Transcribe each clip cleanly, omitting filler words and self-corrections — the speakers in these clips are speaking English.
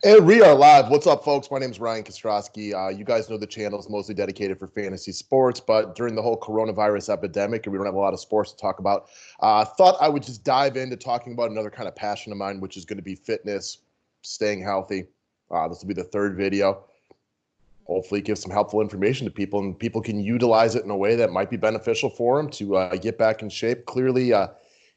And we are live. What's up, folks? My name is Ryan Kostrowski. You guys know the channel is mostly dedicated for fantasy sports, but during the whole coronavirus epidemic, and we don't have a lot of sports to talk about, thought I would just dive into talking about another kind of passion of mine, which is going to be fitness, staying healthy. This will be the third video. Hopefully give some helpful information to people, and people can utilize it in a way that might be beneficial for them to get back in shape. Clearly,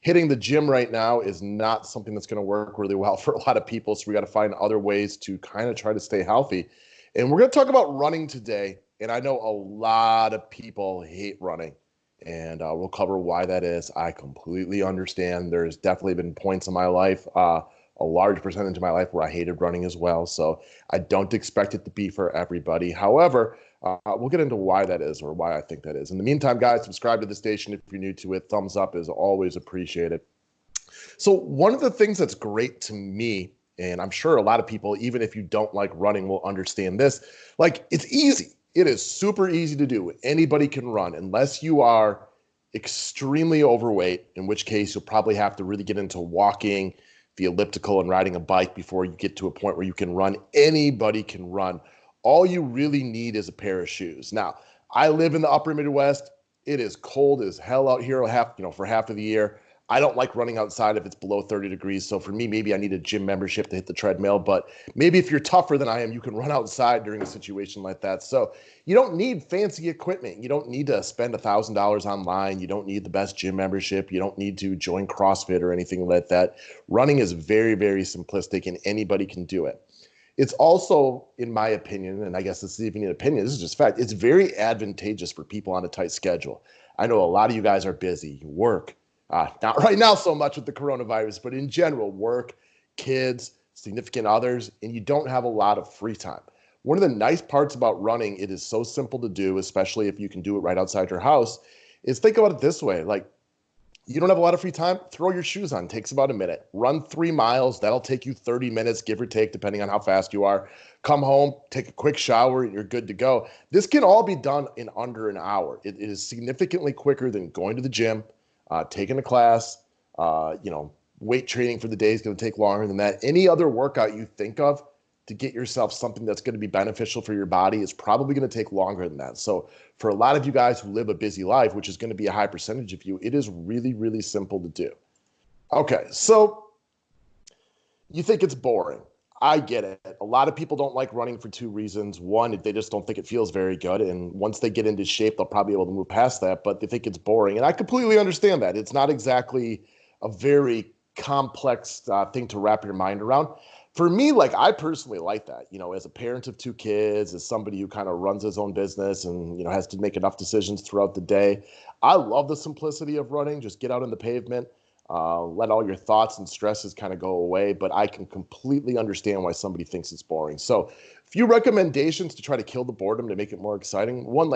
hitting the gym right now is not something that's going to work really well for a lot of people. So we got to find other ways to kind of try to stay healthy. And we're going to talk about running today. And I know a lot of people hate running, and we'll cover why that is. I completely understand. There's definitely been points in my life, a large percentage of my life, where I hated running as well. So I don't expect it to be for everybody. However, we'll get into why that is, or why I think that is. In the meantime, guys, subscribe to the station if you're new to it. Thumbs up is always appreciated. So one of the things that's great to me, and I'm sure a lot of people, even if you don't like running, will understand this, like, it's easy. It is super easy to do. Anybody can run, unless you are extremely overweight, in which case you'll probably have to really get into walking, the elliptical, and riding a bike before you get to a point where you can run. Anybody can run. All you really need is a pair of shoes. Now, I live in the upper Midwest. It is cold as hell out here for half of the year. I don't like running outside if it's below 30 degrees. So for me, maybe I need a gym membership to hit the treadmill. But maybe if you're tougher than I am, you can run outside during a situation like that. So you don't need fancy equipment. You don't need to spend $1,000 online. You don't need the best gym membership. You don't need to join CrossFit or anything like that. Running is very, very simplistic, and anybody can do it. It's also, in my opinion, and I guess this is even an opinion, this is just fact, it's very advantageous for people on a tight schedule. I know a lot of you guys are busy. You work. Not right now so much with the coronavirus, but in general, work, kids, significant others, and you don't have a lot of free time. One of the nice parts about running, it is so simple to do, especially if you can do it right outside your house, is think about it this way. Like, you don't have a lot of free time, throw your shoes on. It takes about a minute. Run 3 miles. That'll take you 30 minutes, give or take, depending on how fast you are. Come home, take a quick shower, and you're good to go. This can all be done in under an hour. It is significantly quicker than going to the gym, taking a class. Weight training for the day is going to take longer than that. Any other workout you think of to get yourself something that's going to be beneficial for your body is probably going to take longer than that. So for a lot of you guys who live a busy life, which is going to be a high percentage of you, it is really, really simple to do. Okay, so you think it's boring. I get it. A lot of people don't like running for two reasons. One, they just don't think it feels very good. And once they get into shape, they'll probably be able to move past that, but they think it's boring. And I completely understand that. It's not exactly a very complex thing to wrap your mind around. For me, I personally like that, as a parent of two kids, as somebody who kind of runs his own business and, has to make enough decisions throughout the day. I love the simplicity of running. Just get out on the pavement, let all your thoughts and stresses kind of go away. But I can completely understand why somebody thinks it's boring. So a few recommendations to try to kill the boredom to make it more exciting. One,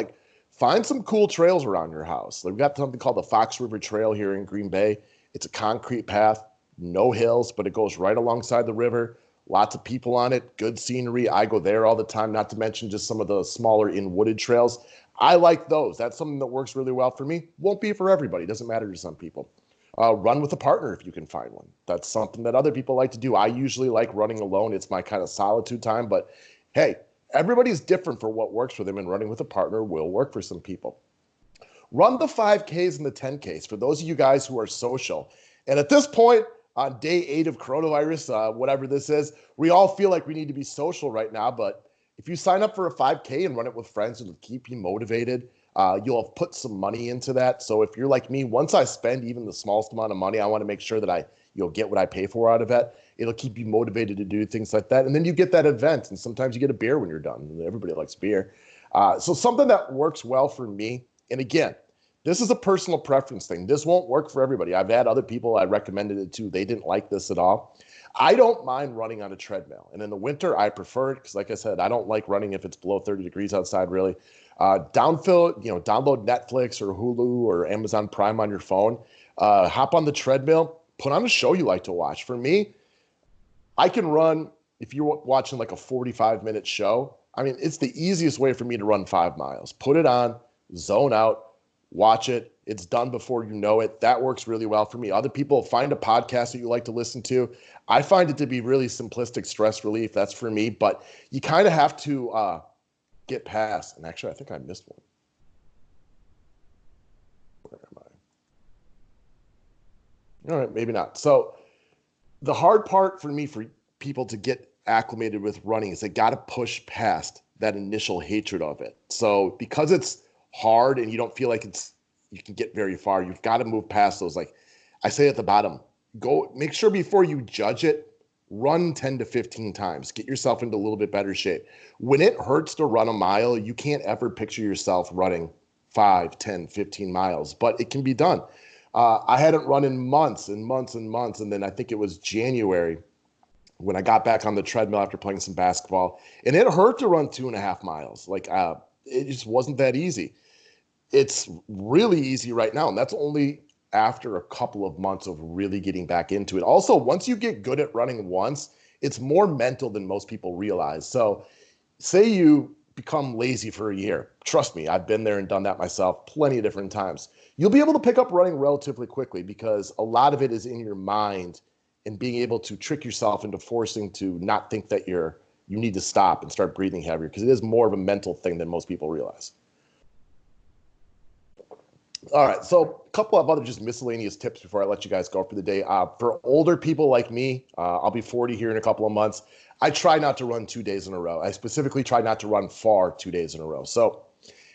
find some cool trails around your house. We've got something called the Fox River Trail here in Green Bay. It's a concrete path, no hills, but it goes right alongside the river. Lots of people on it, good scenery. I go there all the time, not to mention just some of the smaller in-wooded trails. I like those. That's something that works really well for me. Won't be for everybody. Doesn't matter to some people. Run with a partner if you can find one. That's something that other people like to do. I usually like running alone. It's my kind of solitude time. But hey, everybody's different for what works for them, and running with a partner will work for some people. Run the 5Ks and the 10Ks for those of you guys who are social. And at this point, on day 8 of coronavirus, whatever this is, we all feel like we need to be social right now. But if you sign up for a 5K and run it with friends, it'll keep you motivated. You'll have put some money into that. So if you're like me, once I spend even the smallest amount of money, I want to make sure that you'll get what I pay for out of it. It'll keep you motivated to do things like that. And then you get that event, and sometimes you get a beer when you're done. Everybody likes beer. So something that works well for me, and again, this is a personal preference thing. This won't work for everybody. I've had other people I recommended it to. They didn't like this at all. I don't mind running on a treadmill. And in the winter, I prefer it because, like I said, I don't like running if it's below 30 degrees outside, really. Download Netflix or Hulu or Amazon Prime on your phone. Hop on the treadmill. Put on a show you like to watch. For me, I can run, if you're watching like a 45-minute show, I mean, it's the easiest way for me to run 5 miles. Put it on, zone out, watch it. It's done before you know it. That works really well for me. Other people, find a podcast that you like to listen to. I find it to be really simplistic stress relief. That's for me. But you kind of have to get past. And actually, I think I missed one. Where am I? All right, maybe not. So the hard part for me, for people to get acclimated with running, is they got to push past that initial hatred of it. So because it's hard and you don't feel like you can get very far, you've got to move past those. Like I say at the bottom, go make sure before you judge it, run 10 to 15 times, get yourself into a little bit better shape. When it hurts to run a mile, you can't ever picture yourself running 5, 10, 15 miles, but it can be done. I hadn't run in months and months and months. And then I think it was January when I got back on the treadmill after playing some basketball, and it hurt to run 2.5 miles. Like it just wasn't that easy. It's really easy right now. And that's only after a couple of months of really getting back into it. Also, once you get good at running once, it's more mental than most people realize. So say you become lazy for a year. Trust me, I've been there and done that myself plenty of different times. You'll be able to pick up running relatively quickly because a lot of it is in your mind and being able to trick yourself into forcing to not think that you need to stop and start breathing heavier, because it is more of a mental thing than most people realize. All right, so a couple of other just miscellaneous tips before I let you guys go for the day. For older people like me, I'll be 40 here in a couple of months. I try not to run 2 days in a row. I specifically try not to run far 2 days in a row. So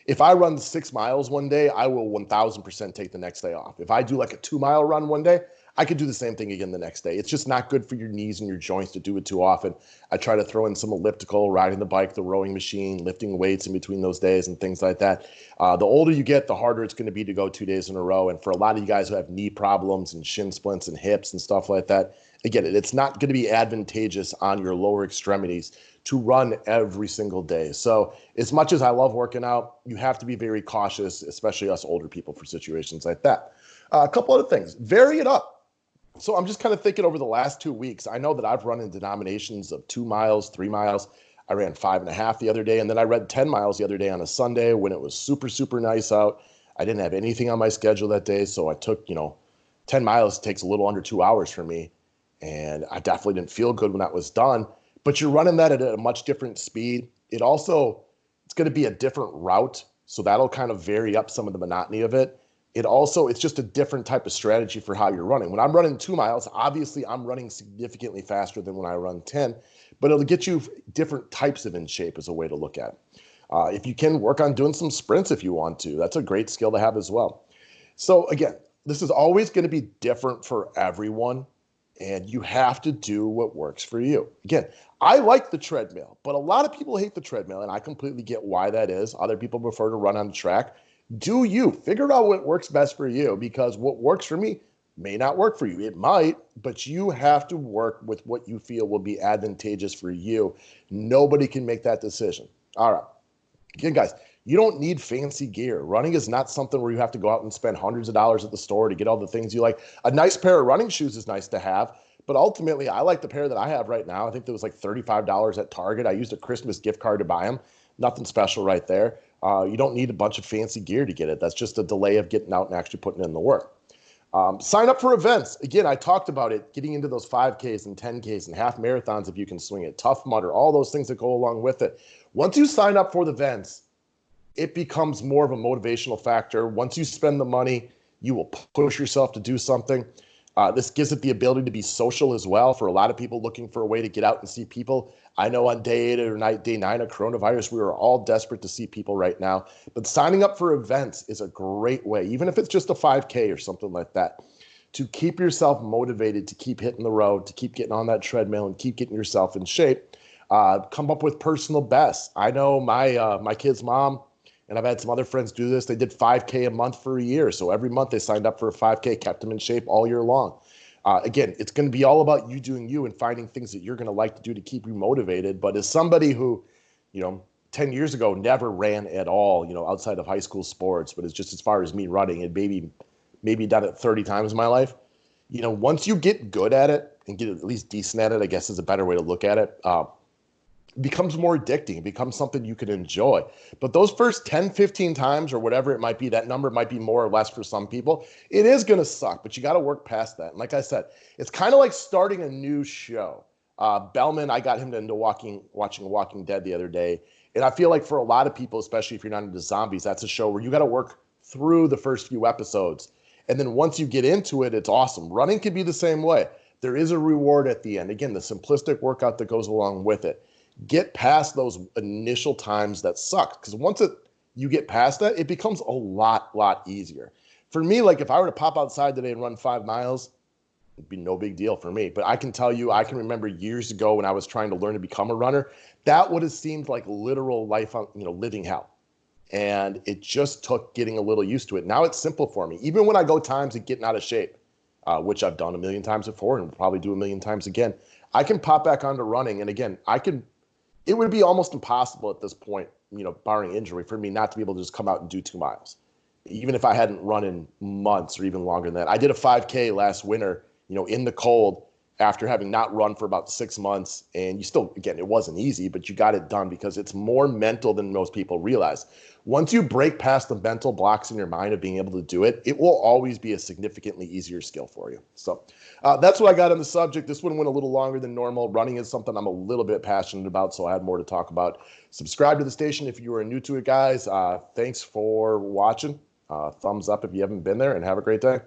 if I run 6 miles one day, I will 1000% take the next day off. If I do like a 2-mile run one day, I could do the same thing again the next day. It's just not good for your knees and your joints to do it too often. I try to throw in some elliptical, riding the bike, the rowing machine, lifting weights in between those days and things like that. The older you get, the harder it's going to be to go 2 days in a row. And for a lot of you guys who have knee problems and shin splints and hips and stuff like that, again, it's not going to be advantageous on your lower extremities to run every single day. So as much as I love working out, you have to be very cautious, especially us older people, for situations like that. A couple other things, vary it up. So I'm just kind of thinking over the last 2 weeks, I know that I've run in denominations of 2 miles, 3 miles. I ran 5.5 the other day, and then I ran 10 miles the other day on a Sunday when it was super, super nice out. I didn't have anything on my schedule that day, so I took, 10 miles takes a little under 2 hours for me, and I definitely didn't feel good when that was done. But you're running that at a much different speed. It's going to be a different route, so that'll kind of vary up some of the monotony of it. It's just a different type of strategy for how you're running. When I'm running 2 miles, obviously I'm running significantly faster than when I run 10, but it'll get you different types of in shape is a way to look at it. If you can work on doing some sprints if you want to, that's a great skill to have as well. So again, this is always going to be different for everyone, and you have to do what works for you. Again, I like the treadmill, but a lot of people hate the treadmill, and I completely get why that is. Other people prefer to run on the track. Do you figure out what works best for you? Because what works for me may not work for you. It might, but you have to work with what you feel will be advantageous for you. Nobody can make that decision. All right. Again, guys, you don't need fancy gear. Running is not something where you have to go out and spend hundreds of dollars at the store to get all the things you like. A nice pair of running shoes is nice to have, but ultimately, I like the pair that I have right now. I think there was like $35 at Target. I used a Christmas gift card to buy them. Nothing special right there. You don't need a bunch of fancy gear to get it. That's just a delay of getting out and actually putting in the work. Sign up for events. Again, I talked about it, getting into those 5Ks and 10Ks and half marathons if you can swing it, Tough Mudder, all those things that go along with it. Once you sign up for the events, it becomes more of a motivational factor. Once you spend the money, you will push yourself to do something. This gives it the ability to be social as well for a lot of people looking for a way to get out and see day 8 or day 9 of coronavirus, we are all desperate to see people right now. But signing up for events is a great way, even if it's just a 5K or something like that, to keep yourself motivated, to keep hitting the road, to keep getting on that treadmill and keep getting yourself in shape. Come up with personal bests. I know my kid's mom, and I've had some other friends do this. They did 5K a month for a year. So every month they signed up for a 5K, kept them in shape all year long. Again, it's going to be all about you doing you and finding things that you're going to like to do to keep you motivated. But as somebody who, 10 years ago never ran at all, outside of high school sports, but it's just as far as me running, and maybe done it 30 times in my life. Once you get good at it and get at least decent at it, I guess is a better way to look at it. it becomes more addicting. It becomes something you can enjoy. But those first 10, 15 times or whatever it might be, that number might be more or less for some people. It is going to suck, but you got to work past that. And like I said, it's kind of like starting a new show. Bellman, I got him into watching Walking Dead the other day. And I feel like for a lot of people, especially if you're not into zombies, that's a show where you got to work through the first few episodes. And then once you get into it, it's awesome. Running can be the same way. There is a reward at the end. Again, the simplistic workout that goes along with it. Get past those initial times that suck. Because once you get past that, it becomes a lot easier. For me, like if I were to pop outside today and run 5 miles, it'd be no big deal for me. But I can tell you, I can remember years ago when I was trying to learn to become a runner, that would have seemed like literal life, living hell. And it just took getting a little used to it. Now it's simple for me. Even when I go times of getting out of shape, which I've done a million times before and will probably do a million times again, I can pop back onto running. And again, it would be almost impossible at this point, barring injury, for me not to be able to just come out and do 2 miles. Even if I hadn't run in months or even longer than that. I did a 5K last winter, in the cold after having not run for about 6 months. And you still, again, it wasn't easy, but you got it done because it's more mental than most people realize. Once you break past the mental blocks in your mind of being able to do it, it will always be a significantly easier skill for you. So that's what I got on the subject. This one went a little longer than normal. Running is something I'm a little bit passionate about, so I had more to talk about. Subscribe to the station if you are new to it, guys. Thanks for watching. Thumbs up if you haven't been there, and have a great day.